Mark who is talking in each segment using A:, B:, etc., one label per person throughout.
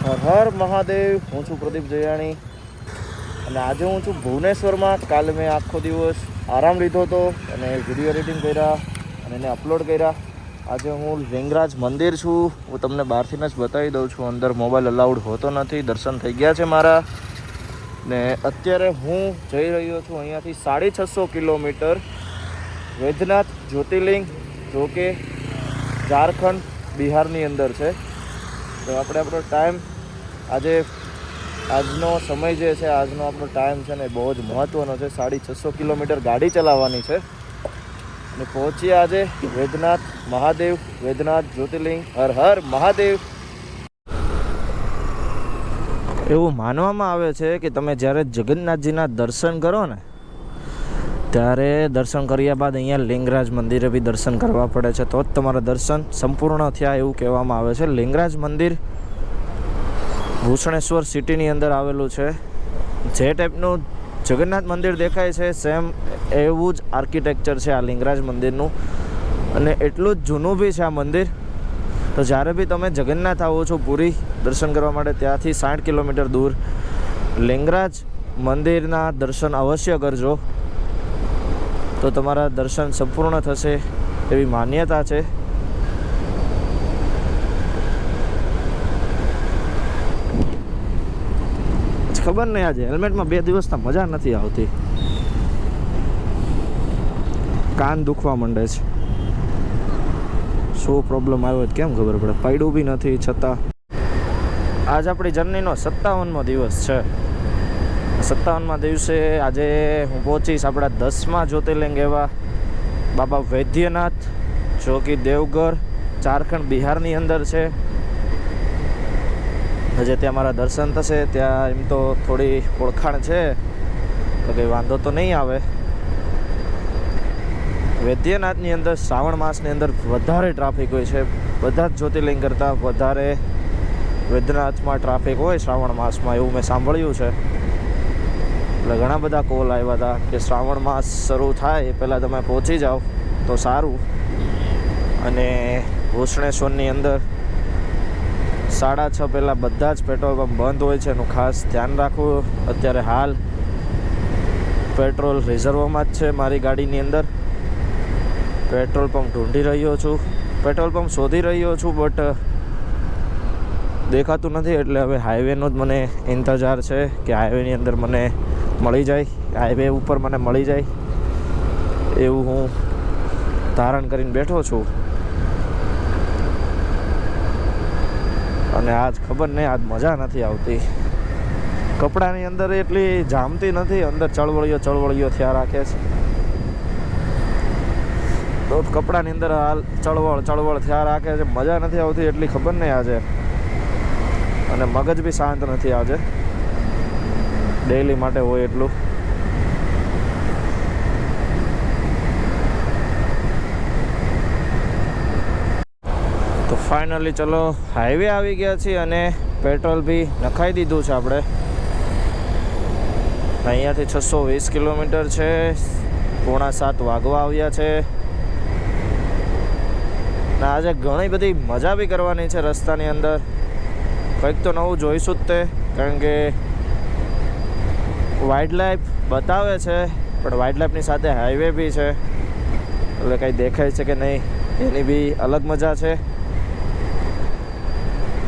A: હર હર મહાદેવ. હું છું પ્રદીપ જયાણી અને આજે હું છું ભુવનેશ્વરમાં. કાલે મેં આખો દિવસ આરામ લીધો હતો અને વિડીયો એડિટિંગ કર્યા અને એને અપલોડ કર્યા. આજે હું લિંગરાજ મંદિર છું. હું તમને બહારથી જ બતાવી દઉં છું. અંદર મોબાઈલ અલાઉડ હોતો નથી. દર્શન થઈ ગયા છે મારા ને અત્યારે હું જઈ રહ્યો છું અહીંયાથી 650 કિલોમીટર વૈદ્યનાથ જ્યોતિર્લિંગ, જો કે ઝારખંડ બિહારની અંદર છે. તો આપણે આપણો ટાઈમ આજનો સમય જે છે, આજનો આપણો ટાઈમ છે ને બહુ જ મહત્ત્વનો છે. 650 કિલોમીટર ગાડી ચલાવવાની છે અને પહોંચીએ આજે વૈદ્યનાથ મહાદેવ, વૈદ્યનાથ જ્યોતિર્લિંગ. હર હર મહાદેવ. એવું માનવામાં આવે છે કે તમે જ્યારે જગન્નાથજીના દર્શન કરો ને, ત્યારે દર્શન કર્યા બાદ અહીંયા લિંગરાજ મંદિરે બી દર્શન કરવા પડે છે, તો જ તમારા દર્શન સંપૂર્ણ થયા એવું કહેવામાં આવે છે. લિંગરાજ મંદિર ભૂષણેશ્વર સિટીની અંદર આવેલું છે. જે ટાઈપનું જગન્નાથ મંદિર દેખાય છે, સેમ એવું જ આર્કિટેક્ચર છે આ લિંગરાજ મંદિરનું અને એટલું જ જૂનું બી છે આ મંદિર. તો જ્યારે બી તમે જગન્નાથ આવો છો પુરી દર્શન કરવા માટે, ત્યાંથી 60 કિલોમીટર દૂર લિંગરાજ મંદિરના દર્શન અવશ્ય કરજો, તો તમારા દર્શન સંપૂર્ણ થશે એવી માન્યતા છે. ખબર નહીં, આજે હેલ્મેટમાં 2 દિવસથી મજા નથી આવતી. કાન દુખવા માંડે છે. શું પ્રોબ્લેમ આવ્યો કેમ ખબર પડે. પડ્યું બી નથી છતાં. આજ આપણી જર્નીનો 57મો દિવસ છે. 57મા દિવસે આજે હું પહોંચીશ આપણા 10મા જ્યોતિર્લિંગ એવા બાબા વૈદ્યનાથ, જો કે દેવગઢ ઝારખંડ બિહારની અંદર છે. હજે ત્યાં મારા દર્શન થશે. ત્યાં એમ તો થોડી ઓળખાણ છે, તો કંઈ વાંધો તો નહીં આવે. વૈદ્યનાથની અંદર શ્રાવણ માસની અંદર વધારે ટ્રાફિક હોય છે. બધા જ જ્યોતિર્લિંગ કરતાં વધારે વૈદ્યનાથમાં ટ્રાફિક હોય શ્રાવણ માસમાં, એવું મેં સાંભળ્યું છે. એટલે ઘણા બધા કોલ આવ્યા હતા કે શ્રાવણ માસ શરૂ થાય એ પહેલાં તમે પહોંચી જાઓ તો સારું. અને ભૂષણેશ્વરની અંદર 6:30 પહેલાં બધા જ પેટ્રોલ પંપ બંધ હોય છે, એનું ખાસ ધ્યાન રાખવું. અત્યારે હાલ પેટ્રોલ રિઝર્વમાં જ છે મારી ગાડીની અંદર. પેટ્રોલ પંપ ઢૂંઢી રહ્યો છું, પેટ્રોલ પંપ શોધી રહ્યો છું, બટ દેખાતું નથી. એટલે હવે હાઈવેનો જ મને ઇંતજાર છે કે હાઈવેની અંદર મને મળી જાય, હાઈવે ઉપર મને મળી જાય એવું હું ધારણ કરીને બેઠો છું. અને આજ ખબર નહીં, આજ મજા નથી આવતી. કપડાની અંદર એટલી જામતી નથી, અંદર ચળવળીઓ થયા રાખે છે. તો કપડાની અંદર હાલ ચળવળ થયા રાખે છે. મજા નથી આવતી એટલી, ખબર નહીં આજે. અને મગજ બી શાંત નથી આજે, ડેઈલી માટે હોય એટલું. તો ફાઇનલી ચલો હાઈવે આવી ગયા છીએ અને પેટ્રોલ બી નખાઈ દીધું છે આપણે. અહીંયાથી 620 કિલોમીટર છે. 6:45 વાગવા આવ્યા છે. ને આજે ઘણી બધી મજા બી કરવાની છે રસ્તાની અંદર. કંઈક તો નવું જોઈશું જ તે, કારણ કે વાઇલ્ડ લાઈફ બતાવે છે, પણ વાઇલ્ડ લાઈફની સાથે હાઈવે બી છે, એટલે કંઈ દેખાય છે કે નહીં એની બી અલગ મજા છે.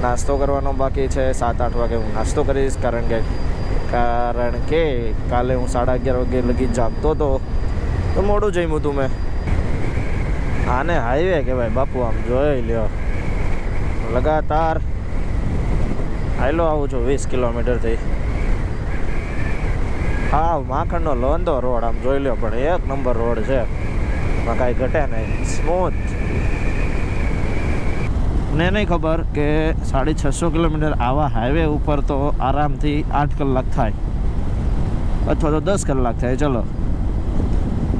A: નાસ્તો કરવાનો બાકી છે. 7-8 વાગે હું નાસ્તો કરીશ, કારણ કે કાલે હું 11:30 વાગે લગી જાગતો હતો, તો મોડું જમ્યું હતું મેં. આને હાઈવે કહેવાય બાપુ. આમ જોઈ લ્યો, લગાતાર હાઈલો આવું છું 20 કિલોમીટરથી. હા, માખણનો લોંદો રોડ આમ જોઈ લ્યો, પણ 1 નંબર રોડ છે, એમાં કાંઈ ઘટે નહીં, સ્મૂથ. મને નહીં ખબર કે 650 કિલોમીટર આવા હાઈવે ઉપર તો આરામથી 8 કલાક થાય, અથવા તો 10 કલાક થાય. ચલો,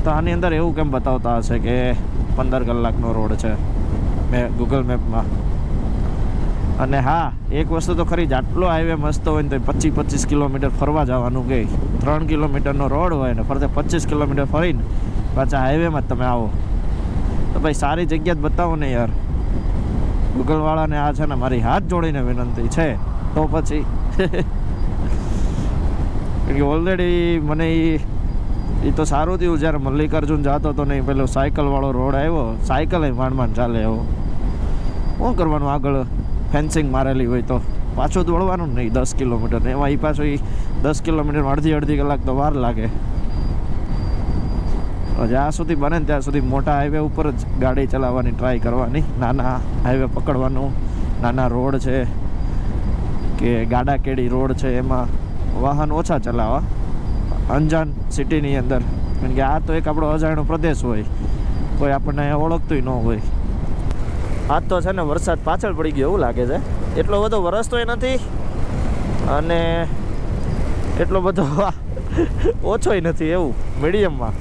A: તો આની અંદર એવું કેમ બતાવતા હશે કે 15 કલાકનો રોડ છે મેં ગૂગલ મેપમાં. અને હા, એક વસ્તુ તો ખરી જ, આટલો હાઈવે મસ્ત હોય ને તો 25 કિલોમીટર ફરવા જવાનું કહે. 3 કિલોમીટરનો રોડ હોય ને ફરતે 25 કિલોમીટર ફરીને પાછા હાઈવેમાં જ તમે આવો, તો ભાઈ સારી જગ્યા જ બતાવો ને યાર. ગૂગલવાળાને આ છે ને મારી હાથ જોડીને વિનંતી છે તો પછી ઓલરેડી મને એ તો સારું થયું જ્યારે મલ્લિકાર્જુન જતો હતો નહીં, પેલો સાયકલવાળો રોડ આવ્યો, સાયકલ માંડ ચાલે એવો. શું કરવાનું, આગળ ફેન્સિંગ મારેલી હોય તો પાછું દોડવાનું નહીં 10 કિલોમીટર ને એમાં એ પાછું 10 કિલોમીટર અડધી કલાક તો વાર લાગે. જ્યાં સુધી બને ને ત્યાં સુધી મોટા હાઈવે ઉપર જ ગાડી ચલાવવાની ટ્રાય કરવાની. નાના હાઈવે પકડવાનું, નાના રોડ છે કે ગાડા કેડી રોડ છે એમાં વાહન ઓછા ચલાવવા, અંજાન સિટીની અંદર. કારણ કે આ તો એક આપણો અજાણ્યો પ્રદેશ હોય, કોઈ આપણને ઓળખતું ન હોય. આજ તો છે ને વરસાદ પાછળ પડી ગયો એવું લાગે છે. એટલો બધો વરસતોય નથી અને એટલો બધો ઓછોય નથી, એવું મીડિયમમાં.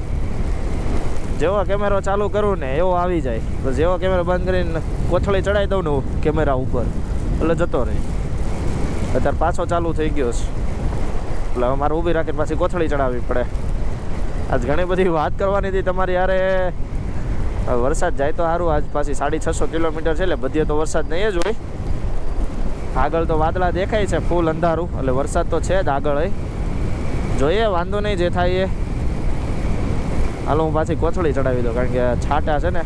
A: જેવો કેમેરો ચાલુ કરું ને એવો આવી જાય, બસ જેવો કેમેરો બંધ કરીને કોથળી ચડાવી દઉં ને કેમેરા ઉપર એટલે જતો રહે. અત્યારે પાછો ચાલુ થઈ ગયો છે એટલે હવે મારે ઊભી રાખીને પાછી કોથળી ચડાવવી પડે. આજ ઘણી બધી વાત કરવાની હતી તમારી યારે. વરસાદ જાય તો સારું. આજ પાછી 650 કિલોમીટર છે એટલે બધે તો વરસાદ નહીં જ હોય. આગળ તો વાદળા દેખાય છે ફૂલ અંધારું, એટલે વરસાદ તો છે જ આગળ. જોઈએ, વાંધો નહીં, જે થાય એ. હાલો હું પાછી કોથળી ચડાવી દઉં, કારણ કે છાંટા છે ને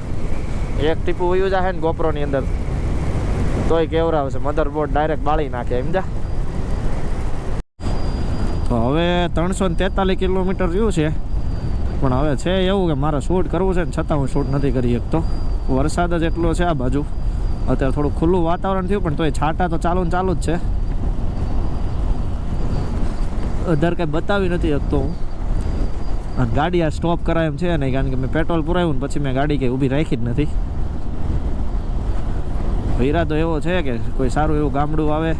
A: એક ટીપું વયું જાય ને ગોપરોની અંદર તોય કેવરાવશે, મધરબોર્ડ ડાયરેક્ટ બાળી નાખે એમ જા. તો હવે 343 કિલોમીટર રહ્યું છે, પણ હવે છે એવું કે મારે શૂટ કરવું છે ને છતાં હું શૂટ નથી કરી શકતો. વરસાદ જ એટલો છે આ બાજુ. અત્યારે થોડું ખુલ્લું વાતાવરણ થયું પણ તોય છાંટા તો ચાલુ જ છે. અધાર કંઈ બતાવી નથી શકતો હું. અને ગાડી આ સ્ટોપ કરાય એમ છે નહીં, કારણ કે મેં પેટ્રોલ પુરાવ્યું ને પછી મેં ગાડી કંઈ ઊભી રાખી જ નથી. ઈરાદો એવો છે કે કોઈ સારું એવું ગામડું આવે,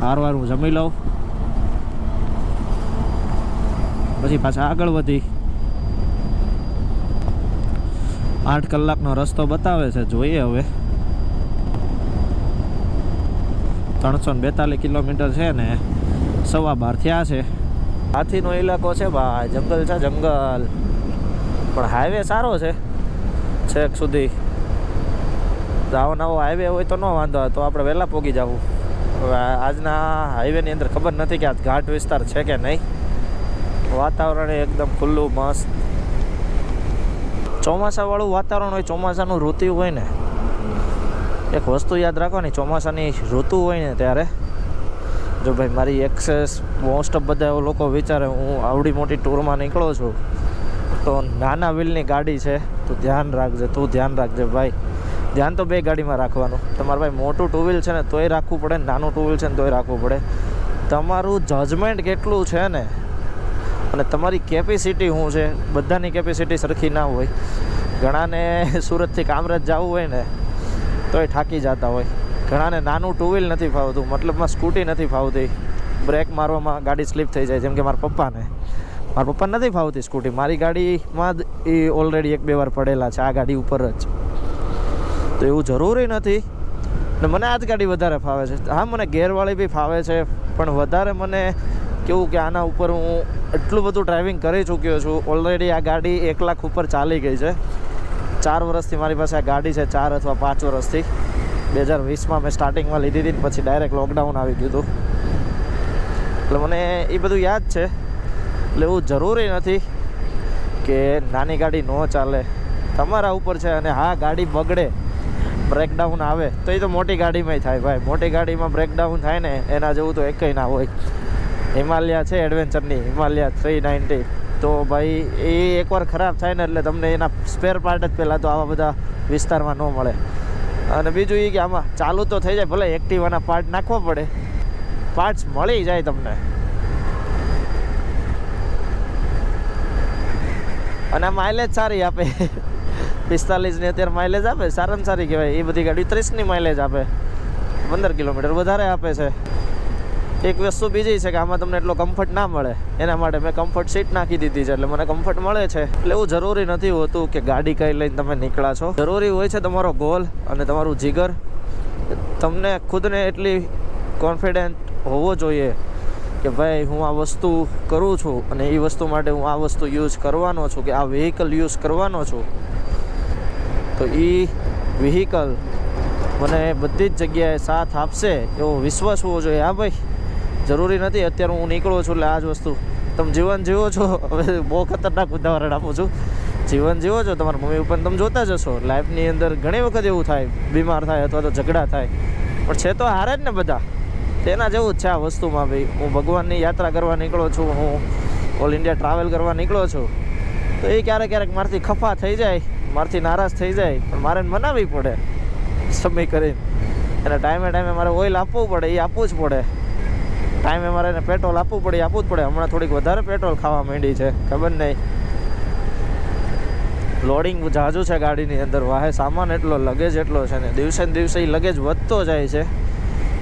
A: હારવાર હું જમી લઉં, પછી પાછા આગળ વધી. 8 કલાકનો રસ્તો બતાવે છે, જોઈએ હવે. 342 કિલોમીટર છે ને 12:15 થયા છે. હાથીનો ઇલાકો છે ભાઈ, જંગલ છે જંગલ, પણ હાઈવે સારો છે છેક સુધી. આવો નવો હાઈવે હોય તો ન વાંધો, તો આપણે વહેલા પહોંચી જવું. હવે આજના હાઈવેની અંદર ખબર નથી કે આ ઘાટ વિસ્તાર છે કે નહીં. વાતાવરણ એકદમ ખુલ્લું મસ્ત, ચોમાસાવાળું વાતાવરણ હોય. ચોમાસાનું ઋતુ હોય ને, એક વસ્તુ યાદ રાખવાની, ચોમાસાની ઋતુ હોય ને ત્યારે જો ભાઈ મારી એક્સેસ મોસ્ટ ઓફ બધા લોકો વિચારે હું આવડી મોટી ટૂરમાં નીકળો છું તો નાના વ્હીલની ગાડી છે તો ધ્યાન રાખજે, તું ધ્યાન રાખજે ભાઈ. ધ્યાન તો બે ગાડીમાં રાખવાનું. તમારે ભાઈ મોટું ટુ વ્હીલ છે ને તોય રાખવું પડે, નાનું ટુ વ્હીલ છે ને તોય રાખવું પડે. તમારું જજમેન્ટ કેટલું છે ને અને તમારી કેપેસિટી શું છે, બધાની કેપેસિટી સરખી ના હોય. ઘણાને સુરતથી કામરેજ જવું હોય ને તોય થાકી જતા હોય. ઘણાને નાનું ટુ વ્હીલ નથી ફાવતું, મતલબમાં સ્કૂટી નથી ફાવતી, બ્રેક મારવામાં ગાડી સ્લીપ થઈ જાય. જેમ કે મારા પપ્પાને નથી ફાવતી સ્કૂટી. મારી ગાડીમાં જ એ ઓલરેડી 1-2 વાર પડેલા છે આ ગાડી ઉપર જ. તો એવું જરૂરી નથી ને મને આ જ ગાડી વધારે ફાવે છે. હા, મને ગેરવાળી બી ફાવે છે, પણ વધારે મને કેવું કે આના ઉપર હું એટલું બધું ડ્રાઇવિંગ કરી ચૂક્યો છું ઓલરેડી. આ ગાડી 1 લાખ ઉપર ચાલી ગઈ છે. 4 વર્ષથી મારી પાસે આ ગાડી છે, 4 અથવા 5 વર્ષથી. 2020માં મેં સ્ટાર્ટિંગમાં લીધી હતી, પછી ડાયરેક્ટ લોકડાઉન આવી ગયું હતું. એટલે મને એ બધું યાદ છે. એટલે એવું જરૂરી નથી કે નાની ગાડી ન ચાલે, તમારા ઉપર છે. અને હા, ગાડી બગડે, બ્રેકડાઉન આવે તો એ તો મોટી ગાડીમાંય થાય ભાઈ. મોટી ગાડીમાં બ્રેકડાઉન થાય ને એના જેવું તો એકય ના હોય. હિમાલયા છે એડવેન્ચરની, હિમાલયા 390, તો ભાઈ એ એકવાર ખરાબ થાય ને એટલે તમને એના સ્પેર પાર્ટ જ પહેલાં તો આવા બધા વિસ્તારમાં ન મળે. અને બીજું એ કે આમાં ચાલુ તો થઈ જાય, ભલે એક્ટિવાના પાર્ટ નાખવા પડે, પાર્ટ્સ મળી જાય તમને. અને માઇલેજ સારી આપે, 45ની અત્યારે માઇલેજ આપે, સારામાં સારી કહેવાય. એ બધી ગાડી 30ની માઇલેજ આપે, 15 કિલોમીટર વધારે આપે છે. એક વસ્તુ બીજી છે કે આમાં તમને એટલો કમ્ફર્ટ ના મળે, એના માટે મેં કમ્ફર્ટ સીટ નાખી દીધી છે, એટલે મને કમ્ફર્ટ મળે છે. એટલે એવું જરૂરી નથી હોતું કે ગાડી કઈ લઈને તમે નીકળ્યા છો. જરૂરી હોય છે તમારો ગોલ અને તમારું જીગર. તમને ખુદને એટલી કોન્ફિડન્ટ હોવો જોઈએ કે ભાઈ હું આ વસ્તુ કરું છું અને એ વસ્તુ માટે હું આ વસ્તુ યુઝ કરવાનો છું, કે આ વ્હીકલ યુઝ કરવાનો છું. તો એ વ્હીકલ મને બધી જ જગ્યાએ સાથ આપશે એવો વિશ્વાસ હોવો જોઈએ. હા ભાઈ, જરૂરી નથી અત્યારે હું નીકળું છું એટલે આ જ વસ્તુ. તમે જીવન જીવો છો, હવે બહુ ખતરનાક ઉદાહરણ આપું છું. જીવન જીવો છો, તમારા મમ્મી પપ્પાને તમે જોતા જશો. લાઈફની અંદર ઘણી વખત એવું થાય, બીમાર થાય અથવા તો ઝઘડા થાય, પણ છે તો હારે જ ને બધા. તેના જેવું જ છે આ વસ્તુમાં ભાઈ. હું ભગવાનની યાત્રા કરવા નીકળો છું, હું ઓલ ઇન્ડિયા ટ્રાવેલ કરવા નીકળો છું, તો એ ક્યારેક ક્યારેક મારાથી ખફા થઈ જાય, મારાથી નારાજ થઈ જાય, પણ મારે મનાવવી પડે સમય કરીને. અને ટાઈમે મારે ઓઇલ આપવું પડે, એ આપવું જ પડે. ટાઈમે મારે એને પેટ્રોલ આપવું પડે, આપવું જ પડે. હમણાં થોડીક વધારે પેટ્રોલ ખાવા માંડી છે, ખબર નહીં. લોડિંગ ઝાઝું છે ગાડીની અંદર, વાહે સામાન એટલો, લગેજ એટલો છે ને દિવસે ને દિવસે એ લગેજ વધતો જાય છે,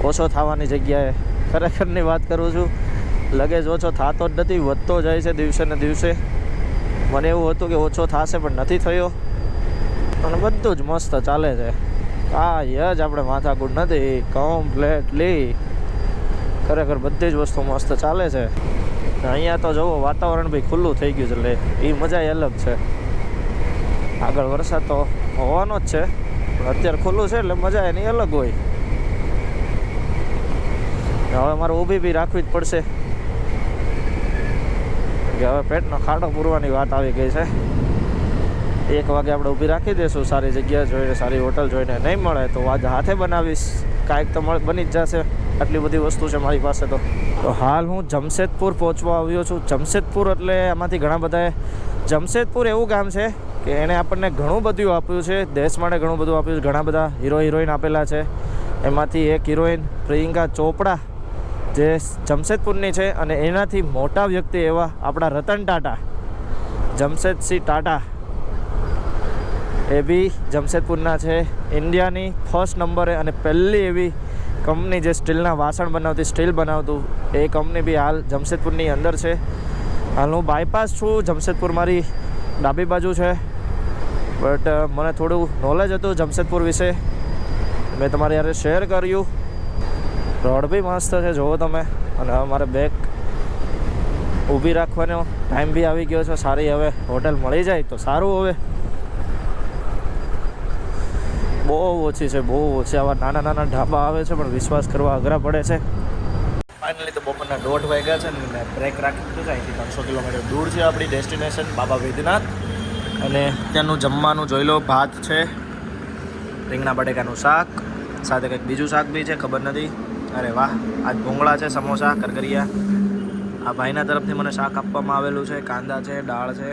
A: ઓછો થવાની જગ્યાએ. ખરેખરની વાત કરું છું, લગેજ ઓછો થતો જ નથી, વધતો જાય છે દિવસે ને દિવસે. મને એવું હતું કે ઓછો થશે, પણ નથી થયો. અને બધું જ મસ્ત ચાલે છે. આ જ આપણે માથાકૂટ નથી, કમ્પ્લેટલી ખરેખર બધી જ વસ્તુ મસ્ત ચાલે છે. અહીંયા તો જુઓ, વાતાવરણ બી ખુલ્લું થઈ ગયું છે, એટલે એ મજા અલગ છે. આગળ વરસાદ તો હોવાનો જ છે, પણ અત્યારે ખુલ્લું છે એટલે મજા એની અલગ હોય. હવે મારે ઊભી બી રાખવી જ પડશે, કે હવે પેટનો ખાડો પૂરવાની વાત આવી ગઈ છે. 1 વાગે આપણે ઊભી રાખી દઈશું, સારી જગ્યા જોઈને, સારી હોટલ જોઈને. નહીં મળે તો આજે હાથે બનાવીશ, કાંઈક તો બની જ જશે. આટલી બધી વસ્તુ છે મારી પાસે. તો હાલ હું જમશેદપુર પહોંચવા આવ્યો છું. જમશેદપુર એટલે આમાંથી ઘણા બધાએ, જમશેદપુર એવું ગામ છે કે એણે આપણને ઘણું બધું આપ્યું છે, દેશ માટે ઘણું બધું આપ્યું છે. ઘણા બધા હીરો હિરોઈન આપેલા છે. એમાંથી એક હિરોઈન પ્રિયંકા ચોપડા જે જમશેદપુરની છે, અને એનાથી મોટા વ્યક્તિ એવા આપણા રતન ટાટા, જમશેદસિંહ ટાટા, એ બી જમશેદપુરના છે. ઇન્ડિયાની ફર્સ્ટ નંબરે અને પહેલી એવી કંપની જે સ્ટીલના વાસણ બનાવતી, સ્ટીલ બનાવતું, એ કંપની બી હાલ જમશેદપુરની અંદર છે. હાલ હું બાયપાસ છું, જમશેદપુર મારી ડાબી બાજુ છે, બટ મને થોડું નોલેજ હતું જમશેદપુર વિશે, મેં તમારી યારે શેર કર્યું. રોડ બી મસ્ત છે, જુઓ તમે. અને હવે મારે બેગ ઊભી રાખવાનો ટાઈમ બી આવી ગયો છે. સારી હવે હોટલ મળી જાય તો સારું. હવે બહુ ઓછી છે, બહુ ઓછી. આવા નાના નાના ઢાબા આવે છે, પણ વિશ્વાસ કરવા અઘરા પડે છે. ફાઇનલી તો બપોરના 1:30 વાગ્યા છે ને બ્રેક રાખી દીધું છે. અહીંથી 300 કિલોમીટર દૂર છે આપણી ડેસ્ટિનેશન બાબા વૈદ્યનાથ. અને ત્યાંનું જમવાનું જોઈ લો, ભાત છે, રીંગણા બટેકાનું શાક, સાથે કંઈક બીજું શાક બી છે, ખબર નથી. અરે વાહ, આજ ભૂંગળા છે, સમોસા, કરકરિયા. આ ભાઈના તરફથી મને શાક આપવામાં આવેલું છે, કાંદા છે, દાળ છે,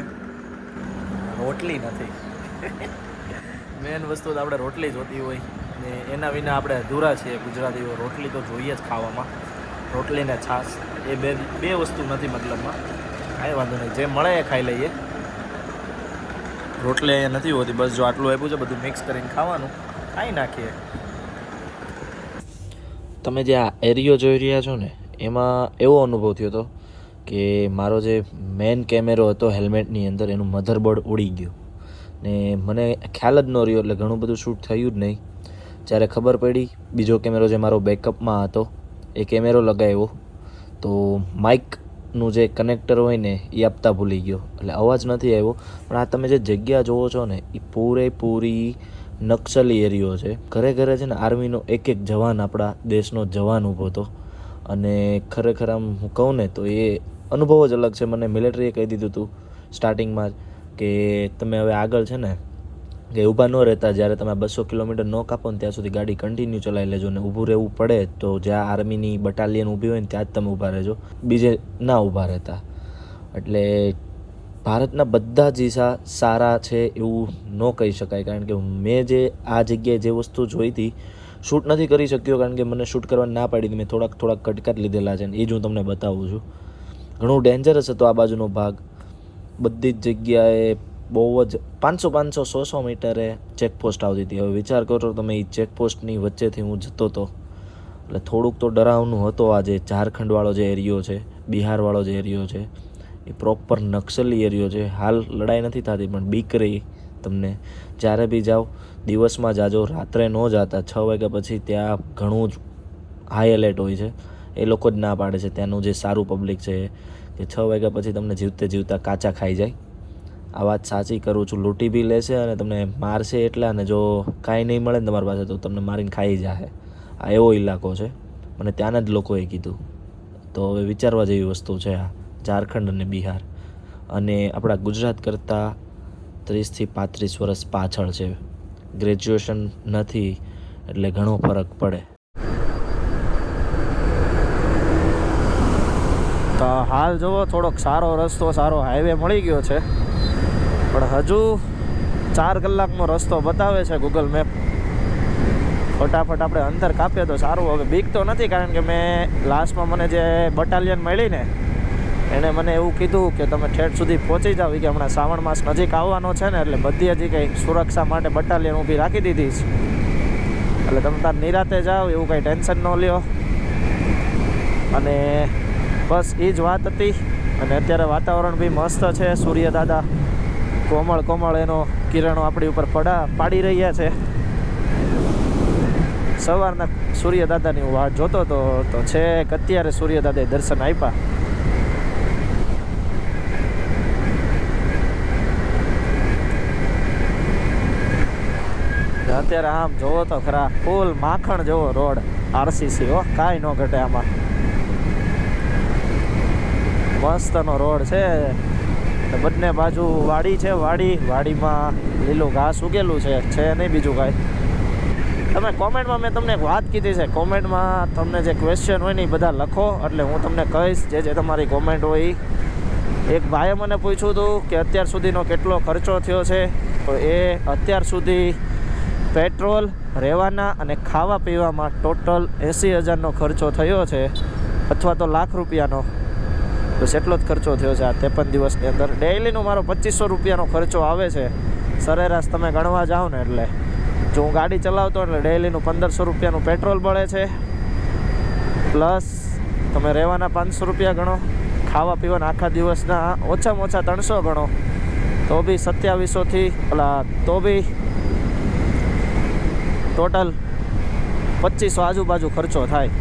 A: રોટલી નથી. મેન વસ્તુ તો આપણે રોટલી જોતી હોય, ને એના વિના આપણે અધૂરા છીએ ગુજરાતીઓ. રોટલી તો જોઈએ જ ખાવામાં, રોટલી ને છાશ. એ બે વસ્તુ નથી મતલબમાં. કાંઈ વાંધો નહીં, જે મળે એ ખાઈ લઈએ. રોટલી અહીંયા નથી હોતી, બસ જો આટલું આપ્યું છે, બધું મિક્સ કરીને ખાવાનું, ખાઈ નાખીએ. તમે જે આ એરિયો જોઈ રહ્યા છો ને, એમાં એવો અનુભવ થયો હતો કે મારો જે મેઇન કેમેરો હતો હેલ્મેટની અંદર, એનું મધરબોર્ડ ઉડી ગયું. ને મને ખ્યાલ જ ન રહ્યો, એટલે ઘણું બધું શૂટ થયું જ નહીં. જ્યારે ખબર પડી, બીજો કેમેરો જે મારો બેકઅપમાં હતો, એ કેમેરો લગાવ્યો તો માઇકનું જે કનેક્ટર હોય ને એ આપતા ભૂલી ગયો, એટલે અવાજ નથી આવ્યો. પણ આ તમે જે જગ્યા જોવો છો ને, એ પૂરેપૂરી નક્સલી એરિયો છે. ઘરે ઘરે છે ને આર્મીનો એક જવાન, આપણા દેશનો જવાન ઊભો હતો. અને ખરેખર આમ હું કહું ને તો એ અનુભવ જ અલગ છે. મને મિલિટરીએ કહી દીધું હતું સ્ટાર્ટિંગમાં જ કે તમે હવે આગળ છે ને કે ઊભા ન રહેતા, જ્યારે તમે 200 કિલોમીટર ન કાપો ને ત્યાં સુધી ગાડી કન્ટિન્યુ ચલાવી લેજો. ને ઊભું રહેવું પડે તો જ્યાં આર્મીની બટાલિયન ઊભી હોય ને ત્યાં જ તમે ઊભા રહેજો, બીજે ના ઊભા રહેતા. એટલે ભારતના બધા જ હિસ્સા સારા છે એવું ન કહી શકાય, કારણ કે મેં જે આ જગ્યાએ જે વસ્તુ જોઈ હતી, શૂટ નથી કરી શક્યો કારણ કે મને શૂટ કરવાની ના પાડી હતી. મેં થોડાક કટકાટ લીધેલા છે, એ જ હું તમને બતાવું છું. ઘણું ડેન્જરસ હતો આ બાજુનો ભાગ. બધી જ જગ્યાએ બહુ જ 500 100 મીટરે ચેકપોસ્ટ આવતી હતી. હવે વિચાર કરો તમે, એ ચેકપોસ્ટની વચ્ચેથી હું જતો હતો, એટલે થોડુંક તો ડરાવનું હતો. આ જે ઝારખંડવાળો જે એરિયો છે, બિહારવાળો જે એરિયો છે, એ પ્રોપર નક્સલી એરિયો છે. હાલ લડાઈ નથી થતી, પણ બીક રહી તમને. જ્યારે બી જાઓ દિવસમાં જાજો, રાત્રે ન જતા. 6 વાગ્યા પછી ત્યાં ઘણું જ હાઈ એલર્ટ હોય છે. એ લોકો જ ના પાડે છે ત્યાંનું જે સારું પબ્લિક છે, કે 6 વાગ્યા પછી તમને જીવતા કાચા ખાઈ જાય.
B: આ વાત સાચી કરું છું. લૂંટી બી લેશે અને તમને મારશે એટલા, અને જો કાંઈ નહીં મળે ને તમારી પાસે તો તમને મારીને ખાઈ જાહે. આ એવો ઇલાકો છે, મને ત્યાંના જ લોકોએ કીધું. તો હવે વિચારવા જેવી વસ્તુ છે આ ઝારખંડ અને બિહાર. અને આપણા ગુજરાત કરતાં 30 થી 35 વર્ષ પાછળ છે. ગ્રેજ્યુએશન નથી એટલે ઘણો ફરક પડે.
A: તો હાલ જુઓ, થોડોક સારો રસ્તો, સારો હાઈવે મળી ગયો છે, પણ હજુ 4 કલાકનો રસ્તો બતાવે છે ગૂગલ મેપ. ફટાફટ આપણે અંતર કાપીએ તો સારું. હવે બીક તો નથી, કારણ કે મેં લાસ્ટમાં મને જે બટાલિયન મળી ને એણે મને એવું કીધું કે તમે ઠેઠ સુધી પહોંચી જાઓ, કે હમણાં શ્રાવણ માસ નજીક આવવાનો છે ને, એટલે બધી હજી કંઈ સુરક્ષા માટે બટાલિયન ઊભી રાખી દીધી છે. એટલે તમે તાર નિરાતે જાઓ, એવું કંઈ ટેન્શન ન લ્યો. અને બસ એ જ વાત હતી. અને અત્યારે વાતાવરણ બી મસ્ત છે. સૂર્ય દાદા કોમળ કોમળ એનો કિરણો આપણી ઉપર પાડી રહ્યા છે. સવારના સૂર્ય દાદાની હું વાટ જોતો હતો, તો છે કે અત્યારે સૂર્ય દાદાએ દર્શન આપ્યા. અત્યારે આમ જોવો તો ખરા, ફૂલ માખણ જેવો રોડ આરસીસી. હો, કાંઈ ન ઘટે આમાં. મસ્તનો રોડ છે. બંને બાજુ વાડી છે. વાડીમાં લીલું ઘાસ ઉગેલું છે નહીં બીજું કાંઈ. તમે કોમેન્ટમાં મેં તમને એક વાત કીધી છે, કોમેન્ટમાં તમને જે ક્વેશ્ચન હોય ને એ બધા લખો, એટલે હું તમને કહીશ જે તમારી કોમેન્ટ હોય. એક ભાઈએ મને પૂછ્યું હતું કે અત્યાર સુધીનો કેટલો ખર્ચો થયો છે, તો એ અત્યાર સુધી પેટ્રોલ, રહેવાના અને ખાવા પીવામાં ટોટલ 80,000નો ખર્ચો થયો છે, અથવા તો લાખ રૂપિયાનો. બસ એટલો જ ખર્ચો થયો છે આ 53 દિવસની અંદર. ડેઇલીનો મારો 2500 રૂપિયાનો ખર્ચો આવે છે સરેરાશ, તમે ગણવા જાઓ ને. એટલે જો હું ગાડી ચલાવતો એટલે ડેઇલીનું 1500 રૂપિયાનું પેટ્રોલ બળે છે, પ્લસ તમે રહેવાના 500 રૂપિયા ગણો, ખાવા પીવાના આખા દિવસના ઓછામાં ઓછા 300 ગણો, તો બી 2700થી તો બી ટોટલ 2500 આજુબાજુ ખર્ચો થાય.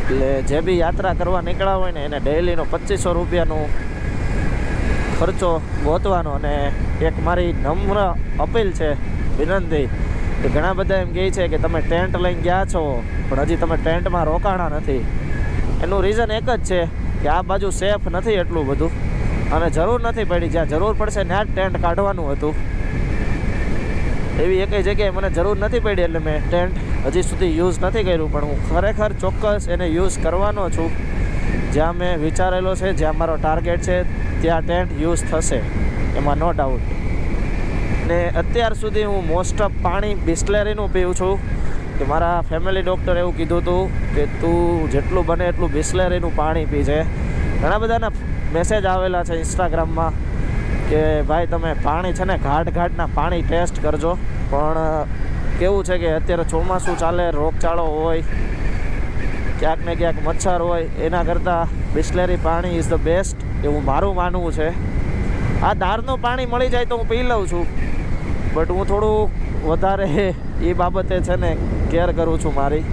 A: એટલે જે બી યાત્રા કરવા નીકળ્યા હોય ને એને ડેઇલીનો 2500 રૂપિયાનો ખર્ચો ગોતવાનો. અને એક મારી નમ્ર અપીલ છે, વિનંતી, કે ઘણા બધા એમ કહે છે કે તમે ટેન્ટ લઈને ગયા છો પણ હજી તમે ટેન્ટમાં રોકાણા નથી. એનું રીઝન એક જ છે કે આ બાજુ સેફ નથી એટલું બધું, અને જરૂર નથી પડી. જ્યાં જરૂર પડશે ત્યાં જ ટેન્ટ કાઢવાનું હતું. એવી એકેય જગ્યાએ મને જરૂર નથી પડી એટલે મેં ટેન્ટ હજી સુધી યુઝ નથી કર્યું. પણ હું ખરેખર ચોક્કસ એને યુઝ કરવાનો છું. જ્યાં મેં વિચારેલો છે, જ્યાં મારો ટાર્ગેટ છે, ત્યાં ટેન્ટ યુઝ થશે, એમાં નો ડાઉટ. ને અત્યાર સુધી હું મોસ્ટ ઓફ પાણી બિસ્લેરીનું પીવું છું. કે મારા ફેમિલી ડૉક્ટર એવું કીધું હતું કે તું જેટલું બને એટલું બિસ્લેરીનું પાણી પીજે. ઘણા બધાના મેસેજ આવેલા છે ઇન્સ્ટાગ્રામમાં કે ભાઈ તમે પાણી છે ને ઘાટના પાણી ટેસ્ટ કરજો. પણ કેવું છે કે અત્યારે ચોમાસું ચાલે, રોગચાળો હોય, ક્યાંક ને ક્યાંક મચ્છર હોય, એના કરતાં બિસ્લેરી પાણી ઇઝ ધ બેસ્ટ એવું મારું માનવું છે. આ દાળનું પાણી મળી જાય તો હું પી લઉં છું, બટ હું થોડું વધારે એ બાબતે છે ને કેર કરું છું મારી.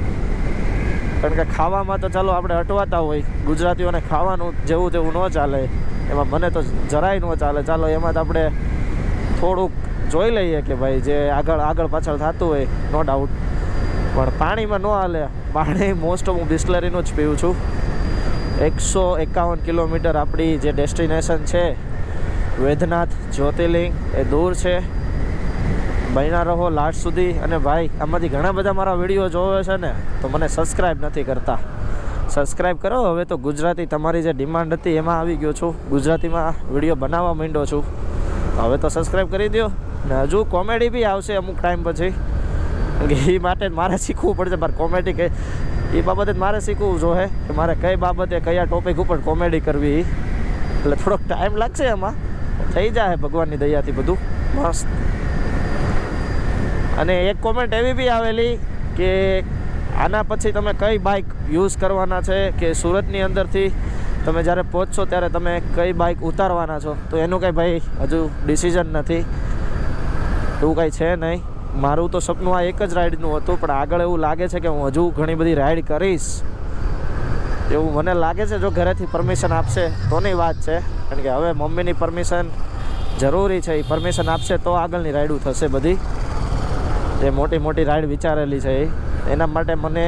A: કારણ કે ખાવામાં તો ચાલો આપણે અટવાતા હોય, ગુજરાતીઓને ખાવાનું જેવું તેવું ન ચાલે, એમાં મને તો જરાય ન ચાલે. ચાલો એમાં તો આપણે થોડુંક જોઈ લઈએ કે ભાઈ જે આગળ પાછળ થતું હોય, નો ડાઉટ. પણ પાણીમાં ન હાલે. પાણી મોસ્ટ ઓફ હું બિસ્લરીનું જ પીવું છું. 151 કિલોમીટર આપણી જે ડેસ્ટિનેશન છે વૈદ્યનાથ જ્યોતિર્લિંગ, એ દૂર છે. બન્યા રહો લાસ્ટ સુધી. અને ભાઈ આમાંથી ઘણા બધા મારા વિડીયો જોવે છે ને તો મને સબસ્ક્રાઈબ નથી કરતા. સબસ્ક્રાઈબ કરો. હવે તો ગુજરાતી તમારી જે ડિમાન્ડ હતી એમાં આવી ગયો છું, ગુજરાતીમાં વિડીયો બનાવવા માંડ્યો છું. હવે તો સબસ્ક્રાઈબ કરી દો. ને હજુ કોમેડી બી આવશે અમુક ટાઈમ પછી, એ માટે મારે શીખવું પડશે. મારે કોમેડી એ બાબતે મારે શીખવું જોઈએ કે મારે કઈ બાબતે કયા ટોપિક ઉપર કોમેડી કરવી. એટલે થોડોક ટાઈમ લાગશે, એમાં થઈ જાય ભગવાનની દયાથી બધું મસ્ત. અને એક કોમેન્ટ એવી બી આવેલી કે આના પછી તમે કઈ બાઇક યુઝ કરવાના છે, કે સુરતની અંદરથી તમે જ્યારે પહોંચશો ત્યારે તમે કઈ બાઇક ઉતારવાના છો. તો એનું કંઈ ભાઈ હજુ ડિસિઝન નથી, એવું કાંઈ છે નહીં. મારું તો સપનું આ એક જ રાઈડનું હતું, પણ આગળ એવું લાગે છે કે હું હજુ ઘણી બધી રાઈડ કરીશ એવું મને લાગે છે. જો ઘરેથી પરમિશન આપશે તોની વાત છે. કારણ કે હવે મમ્મીની પરમિશન જરૂરી છે. એ પરમિશન આપશે તો આગળની રાઈડું થશે બધી. જે મોટી મોટી રાઈડ વિચારેલી છે એના માટે મને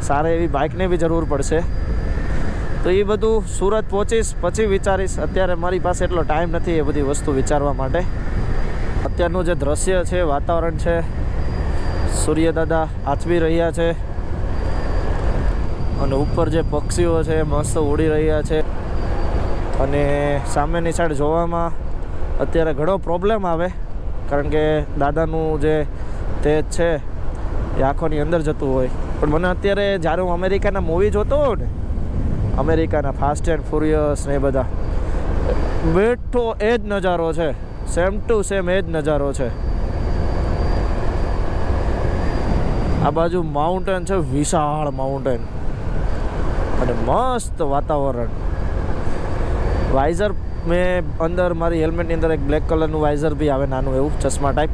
A: સારી એવી બાઇકની બી જરૂર પડશે. તો એ બધું સુરત પહોંચીશ પછી વિચારીશ. અત્યારે મારી પાસે એટલો ટાઈમ નથી એ બધી વસ્તુ વિચારવા માટે. અત્યારનું જે દ્રશ્ય છે, વાતાવરણ છે, સૂર્યદાદા આથમી રહ્યા છે અને ઉપર જે પક્ષીઓ છે મસ્ત ઉડી રહ્યા છે. અને સામેની સાઈડ જોવામાં અત્યારે ઘણો પ્રોબ્લેમ આવે કારણ કે દાદાનું જે તેજ છે એ આંખોની અંદર જતું હોય. પણ મને અત્યારે જ્યારે હું અમેરિકાના મૂવી જોતો હોઉં ને, અમેરિકાના ફાસ્ટ એન્ડ ફ્યુરિયસ ને એ બધા, બેઠો એ જ નજારો છે, સેમ ટુ સેમ એ જ નજારો છે. આ બાજુ માઉન્ટેન છે, વિશાળ માઉન્ટેન અને મસ્ત વાતાવરણ. વાઇઝર મેં અંદર મારી હેલ્મેટની અંદર એક બ્લેક કલરનું વાઇઝર બી આવે, નાનું એવું ચશ્મા ટાઈપ,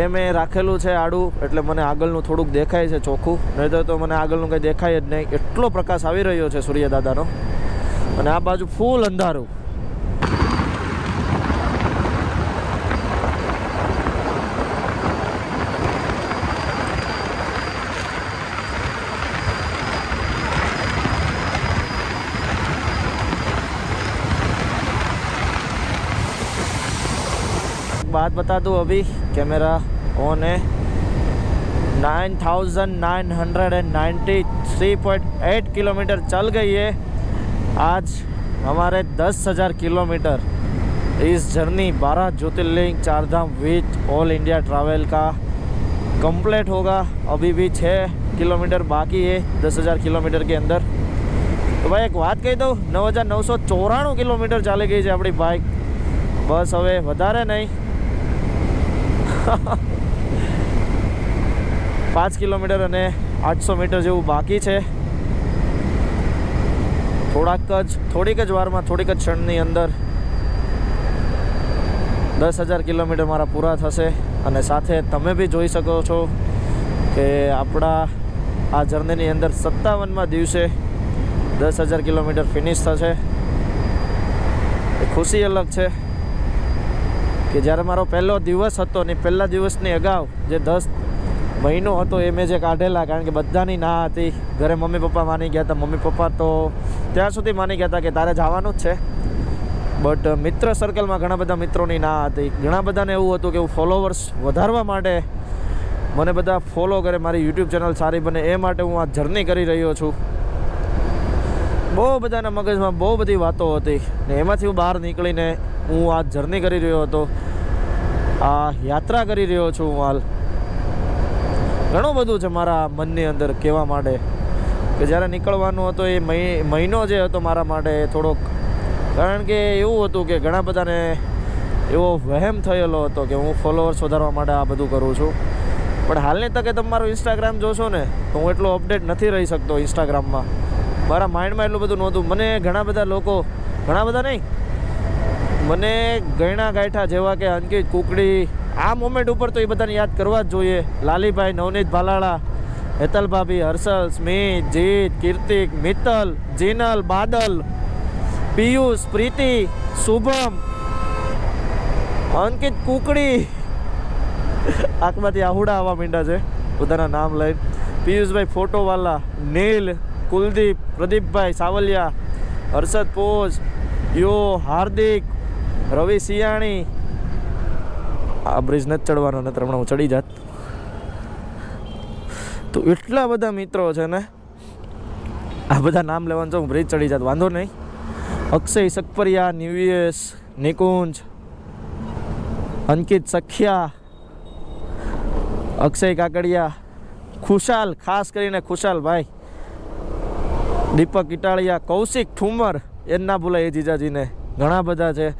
A: એ મેં રાખેલું છે આડું, એટલે મને આગળનું થોડુંક દેખાય છે ચોખ્ખું. નહીં તો મને આગળનું કંઈ દેખાય જ નહીં. એટલો પ્રકાશ આવી રહ્યો છે સૂર્યદાદાનો. અને આ બાજુ ફૂલ અંધારું. बात बता दूं, अभी कैमरा ऑन है. 9,993.8 किलोमीटर चल गई है आज. हमारे 10,000 किलोमीटर इस journey 12 Jyotirlinga 4 Dham with all India travel का कंप्लीट होगा. अभी भी 6 किलोमीटर बाकी है 10,000 किलोमीटर के अंदर. तो भाई एक बात कही दઉં, 9,994 કિલોમીટર ચાલી ગઈ છે આપણી બાઇક. બસ હવે વધારે નહીં, 5 કિલોમીટર અને 800 મીટર જેવું બાકી છે. થોડીક જ વારમાં, થોડીક જ ક્ષણની અંદર 10,000 કિલોમીટર મારા પૂરા થશે. અને સાથે તમે બી જોઈ શકો છો કે આપણા આ જર્નીની અંદર 57મા દિવસે 10,000 કિલોમીટર ફિનિશ થશે. એ ખુશી અલગ છે કે જ્યારે મારો પહેલો દિવસ હતો ને પહેલા દિવસની અગાઉ જે 10 મહિનો હતો એ મેં જે કાઢેલા, કારણ કે બધાની ના હતી. ઘરે મમ્મી પપ્પા માની ગયા હતા. મમ્મી પપ્પા તો ત્યાં સુધી માની ગયા હતા કે તારે જવાનું જ છે. બટ મિત્ર સર્કલમાં ઘણા બધા મિત્રોની ના હતી. ઘણા બધાને એવું હતું કે હું ફોલોવર્સ વધારવા માટે મને બધા ફોલો કરે, મારી યુટ્યુબ ચેનલ સારી બને, એ માટે હું આ જર્ની કરી રહ્યો છું. બહુ બધાના મગજમાં બહુ બધી વાતો હતી ને એમાંથી હું બહાર નીકળીને હું આ જર્ની કરી રહ્યો હતો, આ યાત્રા કરી રહ્યો છું હું હાલ. ઘણું બધું છે મારા મનની અંદર કહેવા માટે કે જ્યારે નીકળવાનું હતો એ મહિનો જે હતો મારા માટે થોડોક, કારણ કે એવું હતું કે ઘણા બધાને એવો વહેમ થયેલો હતો કે હું ફોલોવર્સ વધારવા માટે આ બધું કરું છું. પણ હાલની તકે તમે મારું ઇન્સ્ટાગ્રામ જોશો ને તો હું એટલો અપડેટ નથી રહી શકતો ઇન્સ્ટાગ્રામમાં. મારા માઇન્ડમાં એટલું બધું નહોતું. મને ઘણા બધા લોકો, ઘણા બધા નહીં, મને ગયણા ગાંઠા જેવા કે અંકિત કુકડી, આ મોમેન્ટ ઉપર તો એ બધાને યાદ કરવા જ જોઈએ. લાલીભાઈ, નવનીત ભાલાળા, હેતલ ભાભી, હર્ષલ, સ્મિત, જીત, કીર્તિક, મિત્તલ, જીનલ, બાદલ, પિયુષ, પ્રીતિ, શુભમ, અંકિત કુકડી, આંખમાંથી આહુડા આવવા માંડ્યા છે પોતાના નામ લઈને. પિયુષભાઈ ફોટોવાલા, નીલ, કુલદીપ, પ્રદીપભાઈ સાવલિયા, હર્ષદ પોજ, યો, હાર્દિક, રવિ સિયાણી. આ બ્રિજ નથી ચડવાનો, ને હમણાં હું ચડી જાત. તો એટલા બધા મિત્રો છે ને, આ બધા નામ લેવાનું છે, હું બ્રિજ ચડી જાત, વાંધો નહીં. અક્ષય સકપરિયા, નિવ્યેશ, નિકુંજ, અંકિત સખિયા, અક્ષય કાકડિયા, ખુશાલ, ખાસ કરીને ખુશાલ ભાઈ, દીપક ઇટાળિયા, કૌશિક ઠુમર, એ ના ભૂલાય એ જીજાજીને. ઘણા બધા છે.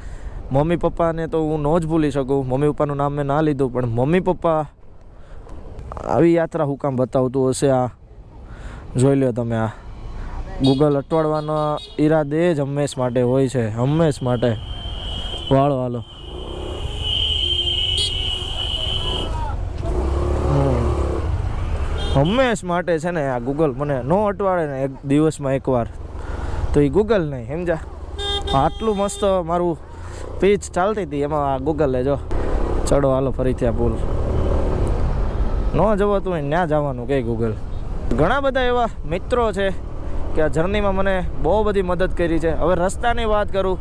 A: મમ્મી પપ્પાને તો હું ન જ ભૂલી શકું. મમ્મી પપ્પાનું નામ મેં ના લીધું, પણ મમ્મી પપ્પા આવી યાત્રા હું કામ બતાવતું હશે. આ જોઈ લો તમે, આ ગૂગલ અટવાડવાનો ઈરાદે જ હંમેશ માટે હોય છે, હંમેશ માટે. વાળો હાલો. હંમેશ માટે છે ને આ ગૂગલ મને ન અટવાડે ને એક દિવસમાં એકવાર, તો એ ગૂગલ નહીં, સમજા. આટલું મસ્ત મારું પીચ ચાલતી હતી એમાં ગૂગલે જો ચડો હાલો ફરીથી આ પુલ ન જવાતું હોય ત્યાં જવાનું કે ગૂગલ. ઘણા બધા એવા મિત્રો છે કે આ જર્નીમાં મને બહુ બધી મદદ કરી છે. હવે રસ્તાની વાત કરું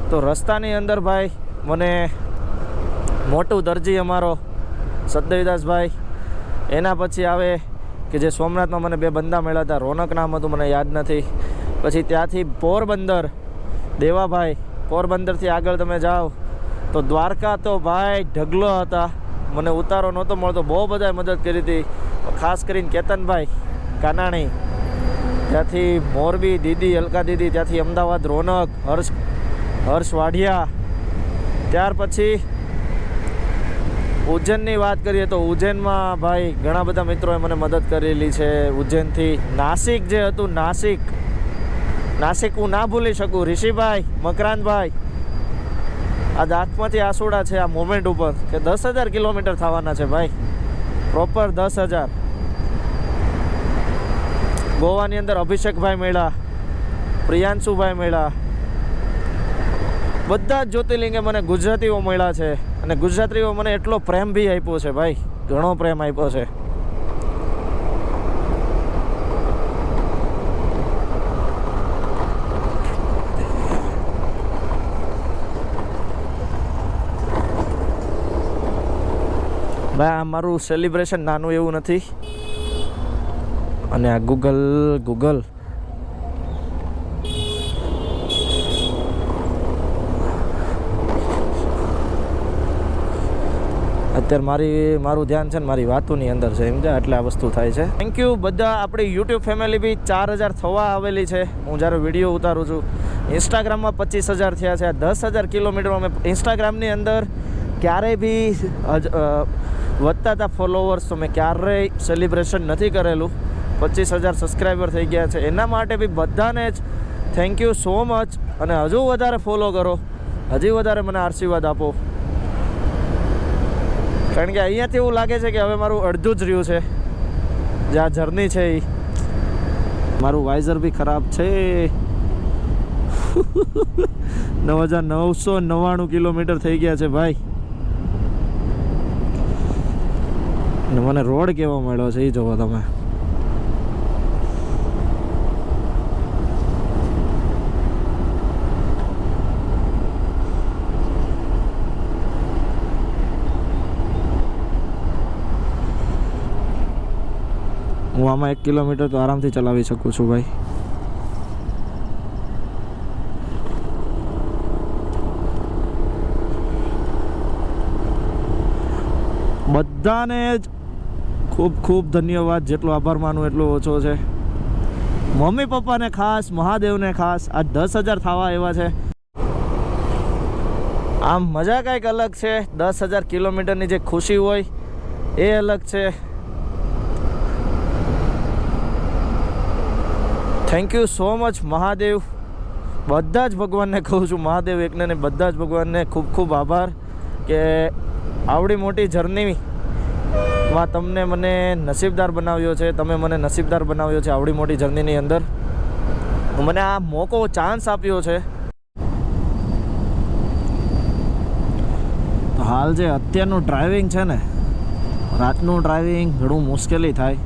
A: તો રસ્તાની અંદર ભાઈ મને મોટું દરજી અમારો સદદેવદાસભાઈ, એના પછી આવે કે જે સોમનાથમાં મને 2 બંદા મળ્યા હતા, રોનક નામ હતું મને યાદ નથી. પછી ત્યાંથી પોરબંદર દેવાભાઈ, પોરબંદરથી આગળ તમે જાઓ તો દ્વારકા તો ભાઈ ઢગલો હતા, મને ઉતારો નહોતો મળતો, બહુ બધાએ મદદ કરી હતી. ખાસ કરીને કેતનભાઈ કાનાણી, ત્યાંથી મોરબી દીદી, અલકા દીદી, ત્યાંથી અમદાવાદ રોનક, હર્ષ વાઢિયા. ત્યાર પછી ઉજ્જૈનની વાત કરીએ તો ઉજ્જૈનમાં ભાઈ ઘણા બધા મિત્રોએ મને મદદ કરેલી છે. ઉજ્જૈનથી નાસિક જે હતું, નાસિક હું ના ભૂલી શકું. ઋષિભાઈ, મકરાનભાઈ, આ દાંતમાંથી આંસુડા છે આ મોમેન્ટ ઉપર કે 10,000 કિલોમીટર થવાના છે ભાઈ, પ્રોપર 10,000. ગોવાની અંદર અભિષેકભાઈ મળ્યા, પ્રિયાંશુભાઈ મળ્યા, બધા જ જ્યોતિર્લિંગે મને ગુજરાતીઓ મળ્યા છે. અને ગુજરાતીઓ મને એટલો પ્રેમ બી આપ્યો છે ભાઈ, ઘણો પ્રેમ આપ્યો છે. ભાઈ આ મારું સેલિબ્રેશન નાનું એવું નથી. અને આ ગૂગલ અત્યારે મારું ધ્યાન છે ને મારી વાતોની અંદર છે, સમજ્યા? એટલે આ વસ્તુ થાય છે. થેન્ક યુ બધા. આપણી યુટ્યુબ ફેમિલી બી 4,000 થવા આવેલી છે હું જ્યારે વિડીયો ઉતારું છું. ઇન્સ્ટાગ્રામમાં 25,000 થયા છે. 10,000 કિલોમીટરમાં મેં ઇન્સ્ટાગ્રામની અંદર ક્યારેય બી વધતા હતા ફોલોવર્સ, તો મેં ક્યારેય સેલિબ્રેશન નથી કરેલું. 25,000 સબસ્ક્રાઈબર થઈ ગયા છે. એના માટે બી બધાને જ થેન્ક યુ સો મચ. અને હજુ વધારે ફોલો કરો, હજી વધારે મને આશીર્વાદ આપો, કારણ કે અહીંયાથી એવું લાગે છે કે હવે મારું અડધું જ રહ્યું છે જે આ જર્ની છે. એ મારું વાઇઝર બી ખરાબ છે. 9,999 કિલોમીટર થઈ ગયા છે ભાઈ. અને મને રોડ કેવો મળ્યો છે એ જોવો તમે. હું આમાં 1 કિલોમીટર તો આરામથી ચલાવી શકું છું ભાઈ. બધાને જ ખૂબ ખૂબ ધન્યવાદ. જેટલો આભાર માનું એટલો ઓછો છે. મમ્મી પપ્પાને ખાસ, મહાદેવને ખાસ. આ 10,000 થવા એવા છે. આમ મજા કંઈક અલગ છે. 10,000 કિલોમીટરની જે ખુશી હોય એ અલગ છે. Thank you so much Mahadev. બધા જ ભગવાનને કહું છું, મહાદેવ એકને ને બધા જ ભગવાનને ખૂબ ખૂબ આભાર કે આવડી મોટી જર્નીમાં તમને મને નસીબદાર બનાવ્યો છે. તમે મને નસીબદાર બનાવ્યો છે આવડી મોટી જર્નીની અંદર. મને આ મોકો, ચાન્સ આપ્યો છે. હાલ જે અત્યારનું ડ્રાઇવિંગ છે ને, રાતનું ડ્રાઇવિંગ ઘણું મુશ્કેલી થાય.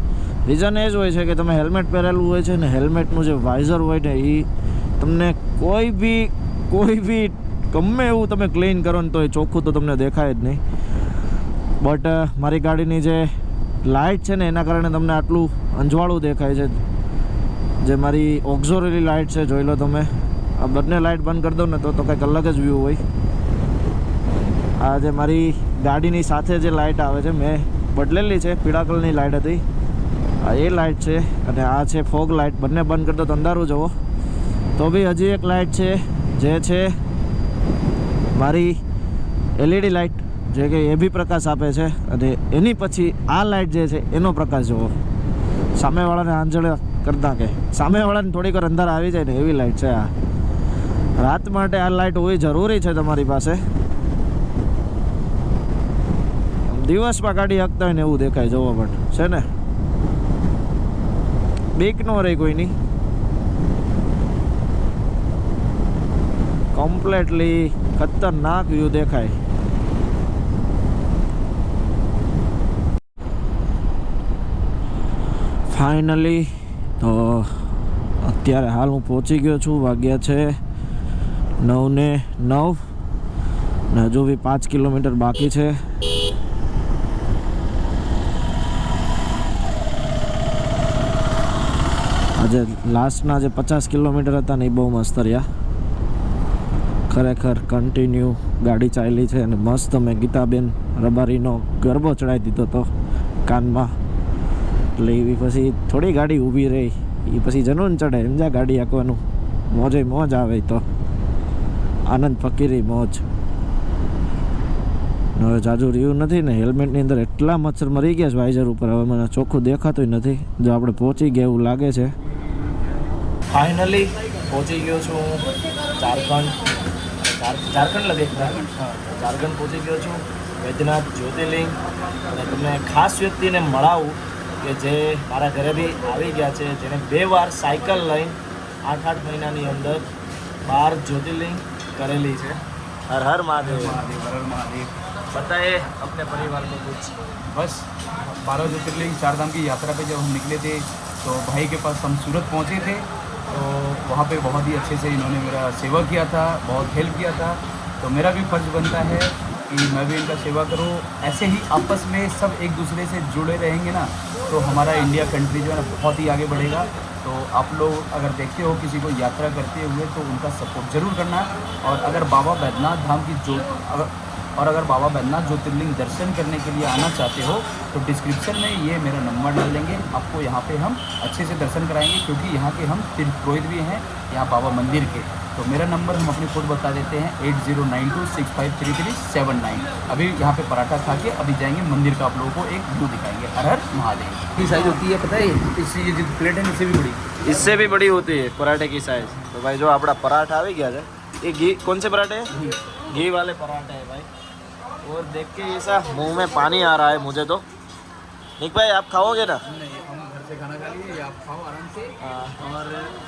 A: રીઝન એ જ હોય છે કે તમે હેલ્મેટ પહેરેલું હોય છે ને, હેલ્મેટનું જે વાઇઝર હોય ને એ તમને કોઈ બી ગમે એવું તમે ક્લીન કરો ને તો એ ચોખ્ખું તો તમને દેખાય જ નહીં. બટ મારી ગાડીની જે લાઇટ છે ને એના કારણે તમને આટલું અંજવાળું દેખાય છે. જે મારી ઓક્ઝોરેલી લાઇટ છે, જોઈ લો તમે. આ બંને લાઇટ બંધ કરી દો ને તો કંઈક અલગ જ વ્યૂ હોય. આ જે મારી ગાડીની સાથે જે લાઇટ આવે છે, મેં બદલેલી છે, પીળા કલરની લાઇટ હતી, આ એ લાઇટ છે. અને આ છે ફોગ લાઇટ. બંને બંધ કરી દો તો અંધારું જુઓ. તો બી હજી એક લાઇટ છે જે છે મારી LED લાઇટ, જે કે એ બી પ્રકાશ આપે છે. અને એની પછી આ લાઇટ જે છે એનો પ્રકાશ જુઓ. સામેવાળાને આંજળ કરતા કે સામેવાળાને થોડીક વાર અંધાર આવી જાય ને એવી લાઇટ છે આ. રાત માટે આ લાઇટ હોવી જરૂરી છે તમારી પાસે. દિવસમાં ગાડી હાંકતા હોય ને એવું દેખાય, જોવા માટે છે ને. બીક ન રહી કોઈની. કમ્પ્લીટલી ખતરનાક વ્યૂ દેખાય. ફાઇનલી તો અત્યારે હાલ હું પહોંચી ગયો છું. વાગ્યા છે 9:09 ને હજુ બી 5 કિલોમીટર બાકી છે. આજે લાસ્ટના જે 50 કિલોમીટર હતા ને એ બહુ મસ્ત રહ્યા. ખરેખર કન્ટિન્યુ ગાડી ચાલી છે અને મસ્ત મેં ગીતાબેન રબારીનો ગરબો ચડાવી દીધો હતો કાનમાં. એટલે એવી પછી થોડી ગાડી ઊભી રહી એ પછી જનૂન ચડે સમજા ગાડી હાંકવાનું. મોજે મોજ આવે તો આનંદ ફકીરી મોજ. હવે જાજુ રહ્યું નથી ને હેલ્મેટની અંદર એટલા મચ્છર મરી ગયા છે વાઇઝર ઉપર. હવે મને ચોખ્ખું દેખાતું નથી. જો આપણે પહોંચી ગયા એવું લાગે છે. ફાઇનલી પહોંચી ગયો છું ઝારખંડ લગે ઝારખંડ પહોંચી ગયો છું. વૈદ્યનાથ જ્યોતિર્લિંગ. અને તમને ખાસ વ્યક્તિને મળાવું કે જે મારા ઘરે બી આવી ગયા છે, જેને 2 વાર સાયકલ લઈને 8 મહિનાની અંદર 12 જ્યોતિર્લિંગ करेली है. हर हर महादेव.
C: हर हर महादेव.
A: बताइए अपने परिवार को कुछ.
C: बस 12 ज्योतिर्लिंग 4 धाम की यात्रा पे जब हम निकले थे तो भाई के पास हम सूरत पहुँचे थे. तो वहाँ पे बहुत ही अच्छे से इन्होंने मेरा सेवा किया था, बहुत हेल्प किया था. तो मेरा भी फर्ज बनता है कि मैं भी इनका सेवा करूँ. ऐसे ही आपस में सब एक दूसरे से जुड़े रहेंगे ना तो हमारा इंडिया कंट्री जो है ना बहुत ही आगे बढ़ेगा. तो आप लोग अगर देखते हो किसी को यात्रा करते हुए तो उनका सपोर्ट जरूर करना. और अगर बाबा बैद्यनाथ धाम की अगर बाबा बैद्यनाथ ज्योतिर्लिंग दर्शन करने के लिए आना चाहते हो तो डिस्क्रिप्शन में ये मेरा नंबर डाल देंगे. आपको यहाँ पे हम अच्छे से दर्शन कराएंगे क्योंकि यहाँ के हम तीर्थ पुरोहित भी हैं यहाँ बाबा मंदिर के. तो मेरा नंबर हम अपनी खुद बता देते हैं 8092653379. अभी यहाँ पे पराठा खा के अभी जाएंगे मंदिर का आप लोगों को एक व्यू दिखाएंगे. हर हर महादेव.
D: की साइज होती है पता है, इससे ये जो प्लेट है इससे भी बड़ी.
A: इससे भी बड़ी होती है पराठे की साइज. तो भाई जो अपना पराठा आ गया है ये घी कौन से पराठे हैं? घी वाले पराठे हैं भाई. और देख के ऐसा मुंह में पानी आ रहा है मुझे तो. निक भाई आप खाओगे ना?
C: नहीं, हम घर से खाना खा लिए, आप खाओ आराम से.
A: हाँ.
C: और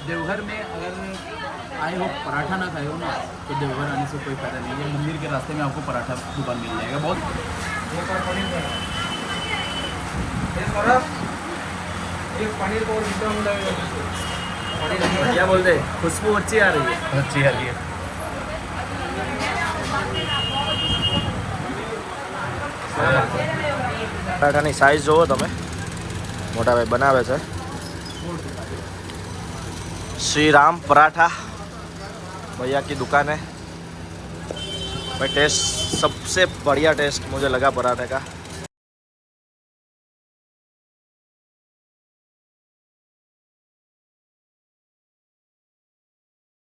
C: देवघर में अगर आए हो पराठा ना खाए हो ना तो देवघर आने से कोई फायदा नहीं है. मंदिर के रास्ते में आपको पराठा दुकान मिल जाएगा. बहुत
A: क्या बोलते हैं, खुशबू अच्छी आ रही है.
C: अच्छी आ रही है.
A: પરાઠાની સાઈઝ જોવો તમે. મોટા ભાઈ બનાવે છે. श्री राम पराठा भैया की दुकान है भाई. टेस्ट सबसे बढ़िया टेस्ट मुझे लगा पराठे का.